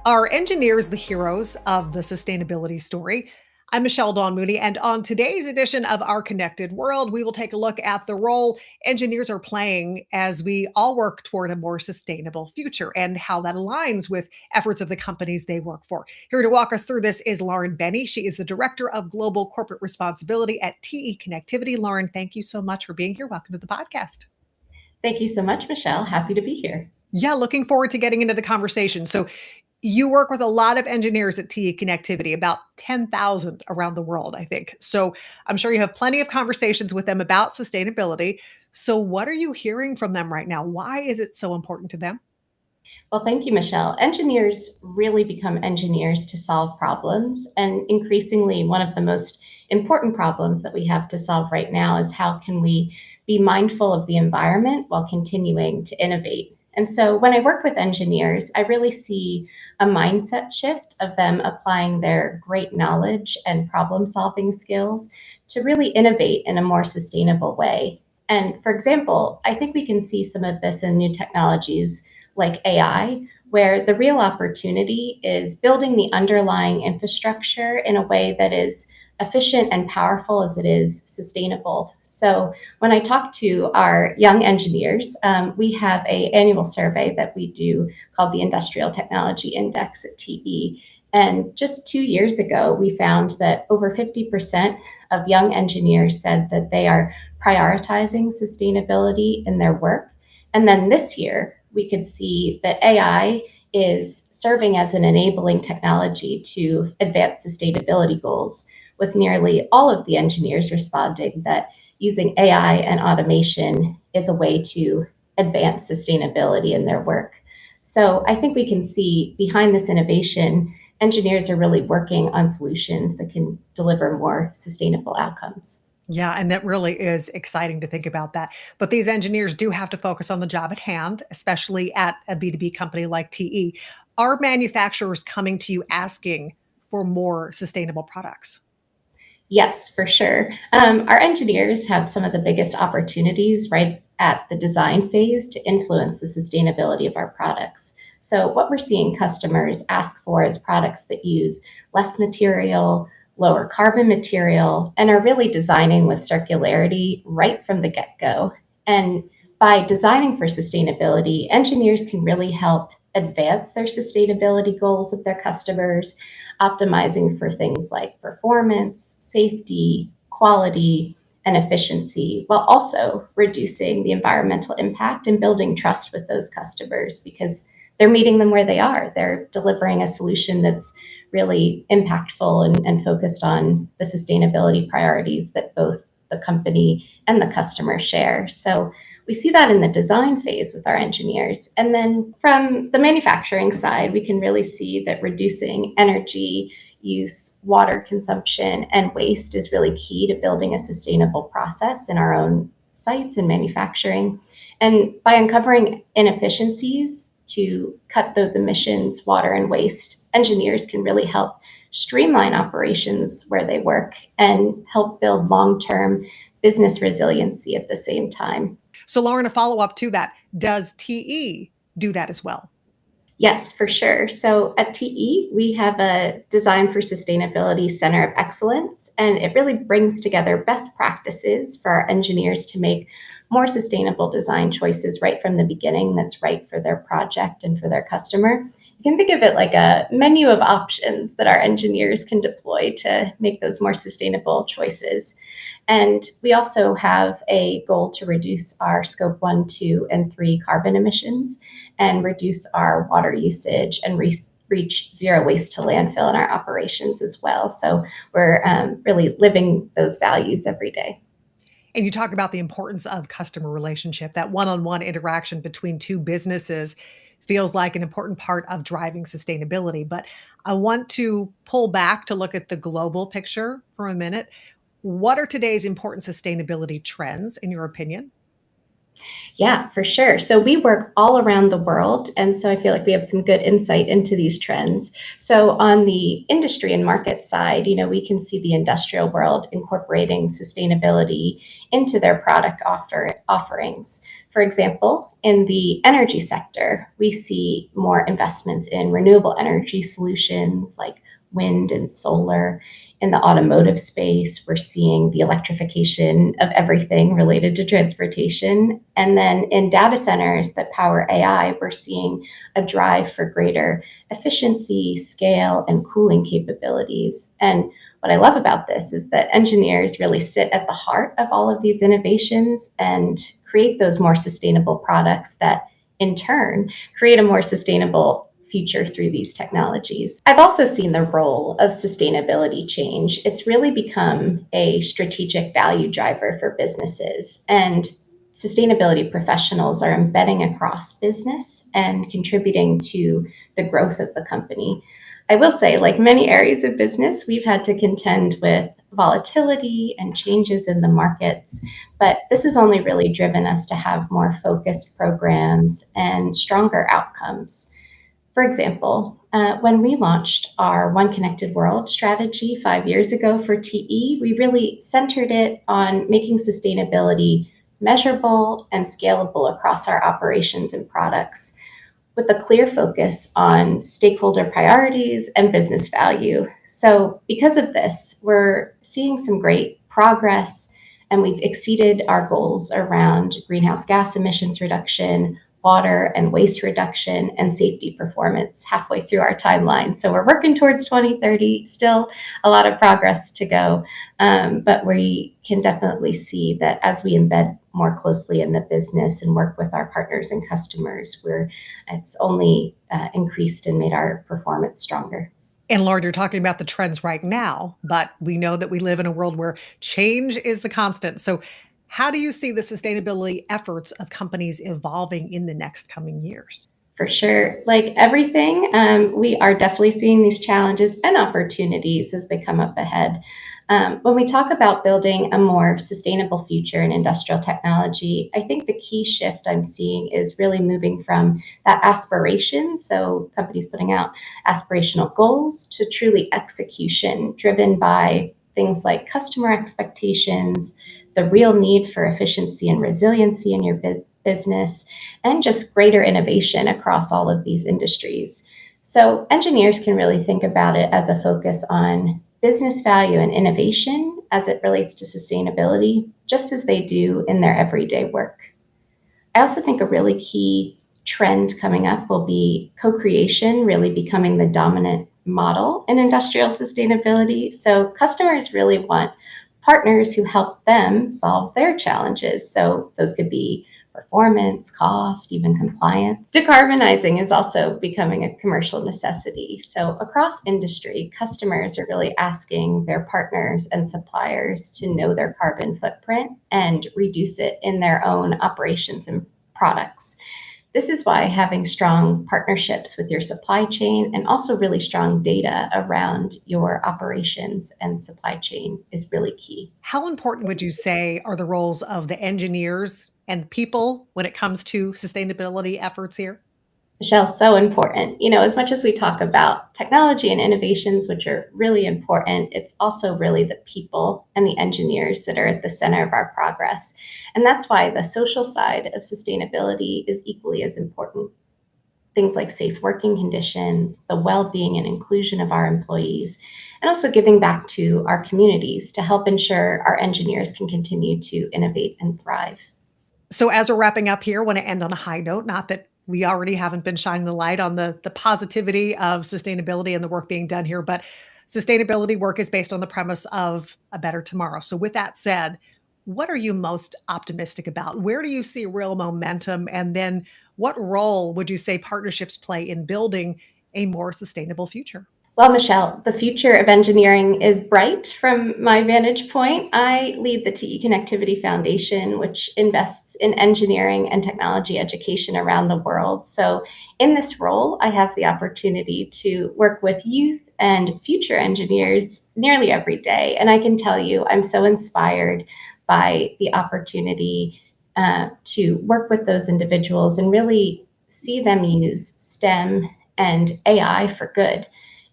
Are engineers the heroes of the sustainability story? I'm Michelle Dawn Mooney, and on today's edition of Our Connected World, we will take a look at the role engineers are playing as we all work toward a more sustainable future and how that aligns with efforts of the companies they work for. Here to walk us through this is Lauren Benne. She is the Director of Global Corporate Responsibility at TE Connectivity. Lauren, thank you so much for being here. Welcome to the podcast. Thank you so much, Michelle. Happy to be here. Yeah, looking forward to getting into the conversation. So, you work with a lot of engineers at TE Connectivity, about 10,000 around the world, I think. So, I'm sure you have plenty of conversations with them about sustainability. So, what are you hearing from them right now? Why is it so important to them? Well, thank you, Michelle. Engineers really become engineers to solve problems. And increasingly, one of the most important problems that we have to solve right now is how can we be mindful of the environment while continuing to innovate? And so when I work with engineers, I really see a mindset shift of them applying their great knowledge and problem solving skills to really innovate in a more sustainable way. And for example, I think we can see some of this in new technologies like AI, where the real opportunity is building the underlying infrastructure in a way that is efficient and powerful as it is sustainable. So when I talk to our young engineers, we have an annual survey that we do called the Industrial Technology Index at TE. And just 2 years ago, we found that over 50% of young engineers said that they are prioritizing sustainability in their work. And then this year, we could see that AI is serving as an enabling technology to advance sustainability goals, with nearly all of the engineers responding that using AI and automation is a way to advance sustainability in their work. So I think we can see behind this innovation, engineers are really working on solutions that can deliver more sustainable outcomes. Yeah, and that really is exciting to think about that. But these engineers do have to focus on the job at hand, especially at a B2B company like TE. Are manufacturers coming to you asking for more sustainable products? Yes, for sure. Our engineers have some of the biggest opportunities right at the design phase to influence the sustainability of our products. So, what we're seeing customers ask for is products that use less material, lower carbon material, and are really designing with circularity right from the get go. And by designing for sustainability, engineers can really help advance their sustainability goals of their customers, optimizing for things like performance, safety, quality, and efficiency, while also reducing the environmental impact and building trust with those customers because they're meeting them where they are. They're delivering a solution that's really impactful and focused on the sustainability priorities that both the company and the customer share. So we see that in the design phase with our engineers. And then from the manufacturing side, we can really see that reducing energy use, water consumption, and waste is really key to building a sustainable process in our own sites and manufacturing. And by uncovering inefficiencies to cut those emissions, water, and waste, engineers can really help streamline operations where they work and help build long term business resiliency at the same time. So, Lauren, a follow up to that, does TE do that as well? Yes, for sure. So at TE, we have a Design for Sustainability Center of Excellence, and it really brings together best practices for our engineers to make more sustainable design choices right from the beginning that's right for their project and for their customer. You can think of it like a menu of options that our engineers can deploy to make those more sustainable choices. And we also have a goal to reduce our scope 1, 2, and 3 carbon emissions and reduce our water usage and reach zero waste to landfill in our operations as well. So we're really living those values every day. And you talk about the importance of customer relationship, that one on one interaction between two businesses feels like an important part of driving sustainability. But I want to pull back to look at the global picture for a minute. What are today's important sustainability trends, in your opinion? Yeah, for sure. So we work all around the world. And so I feel like we have some good insight into these trends. So on the industry and market side, we can see the industrial world incorporating sustainability into their product offerings. For example, in the energy sector, we see more investments in renewable energy solutions like wind and solar. In the automotive space, we're seeing the electrification of everything related to transportation. And then in data centers that power AI, we're seeing a drive for greater efficiency, scale, and cooling capabilities. And what I love about this is that engineers really sit at the heart of all of these innovations and create those more sustainable products that in turn create a more sustainable future through these technologies. I've also seen the role of sustainability change. It's really become a strategic value driver for businesses, and sustainability professionals are embedding across business and contributing to the growth of the company. I will say, like many areas of business, we've had to contend with volatility and changes in the markets, but this has only really driven us to have more focused programs and stronger outcomes. For example, when we launched our One Connected World strategy 5 years ago for TE, we really centered it on making sustainability measurable and scalable across our operations and products, with a clear focus on stakeholder priorities and business value. So, because of this, we're seeing some great progress, and we've exceeded our goals around greenhouse gas emissions reduction, water and waste reduction, and safety performance halfway through our timeline. So we're working towards 2030, still a lot of progress to go. But we can definitely see that as we embed more closely in the business and work with our partners and customers, it's only increased and made our performance stronger. And Lauren, you're talking about the trends right now, but we know that we live in a world where change is the constant. So, how do you see the sustainability efforts of companies evolving in the next coming years? For sure. Like everything, we are definitely seeing these challenges and opportunities as they come up ahead. When we talk about building a more sustainable future in industrial technology, I think the key shift I'm seeing is really moving from that aspiration, so companies putting out aspirational goals, to truly execution driven by things like customer expectations, the real need for efficiency and resiliency in your business, and just greater innovation across all of these industries. So, engineers can really think about it as a focus on business value and innovation as it relates to sustainability, just as they do in their everyday work. I also think a really key trend coming up will be co creation really becoming the dominant model in industrial sustainability. So, customers really want partners who help them solve their challenges. So, those could be performance, cost, even compliance. Decarbonizing is also becoming a commercial necessity. So, across industry, customers are really asking their partners and suppliers to know their carbon footprint and reduce it in their own operations and products. This is why having strong partnerships with your supply chain and also really strong data around your operations and supply chain is really key. How important would you say are the roles of the engineers and people when it comes to sustainability efforts here? Michelle, so important. As much as we talk about technology and innovations, which are really important, it's also really the people and the engineers that are at the center of our progress. And that's why the social side of sustainability is equally as important. Things like safe working conditions, the well being and inclusion of our employees, and also giving back to our communities to help ensure our engineers can continue to innovate and thrive. So, as we're wrapping up here, I want to end on a high note. Not that we already haven't been shining the light on the positivity of sustainability and the work being done here, but sustainability work is based on the premise of a better tomorrow. So, with that said, what are you most optimistic about? Where do you see real momentum? And then, what role would you say partnerships play in building a more sustainable future? Well, Michelle, the future of engineering is bright from my vantage point. I lead the TE Connectivity Foundation, which invests in engineering and technology education around the world. So, in this role, I have the opportunity to work with youth and future engineers nearly every day. And I can tell you, I'm so inspired by the opportunity to work with those individuals and really see them use STEM and AI for good.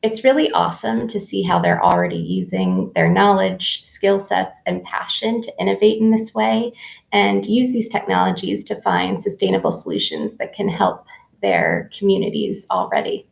It's really awesome to see how they're already using their knowledge, skill sets, and passion to innovate in this way and use these technologies to find sustainable solutions that can help their communities already.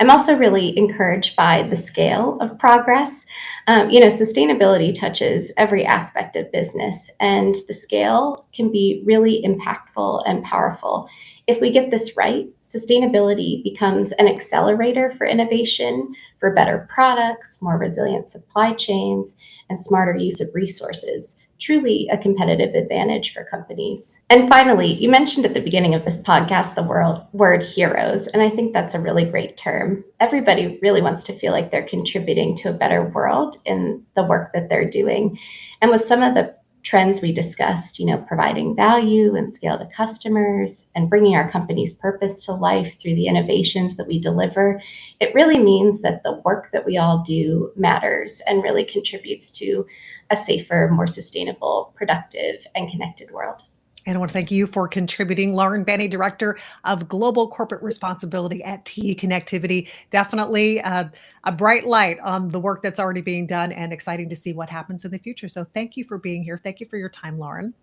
I'm also really encouraged by the scale of progress. Sustainability touches every aspect of business, and the scale can be really impactful and powerful. If we get this right, sustainability becomes an accelerator for innovation, for better products, more resilient supply chains, and smarter use of resources. Truly a competitive advantage for companies. And finally, you mentioned at the beginning of this podcast the word heroes, and I think that's a really great term. Everybody really wants to feel like they're contributing to a better world in the work that they're doing. And with some of the trends we discussed, providing value and scale to customers and bringing our company's purpose to life through the innovations that we deliver, it really means that the work that we all do matters and really contributes to a safer, more sustainable, productive, and connected world. And I want to thank you for contributing. Lauren Benne, Director of Global Corporate Responsibility at TE Connectivity. Definitely a bright light on the work that's already being done and exciting to see what happens in the future. So thank you for being here. Thank you for your time, Lauren.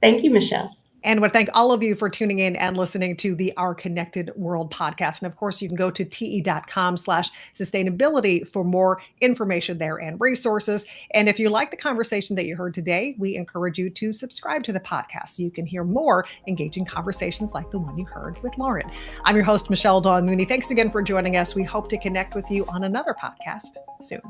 Thank you, Michelle. And I want to thank all of you for tuning in and listening to the Our Connected World podcast. And of course, you can go to te.com/sustainability for more information there and resources. And if you like the conversation that you heard today, we encourage you to subscribe to the podcast so you can hear more engaging conversations like the one you heard with Lauren. I'm your host, Michelle Dawn Mooney. Thanks again for joining us. We hope to connect with you on another podcast soon.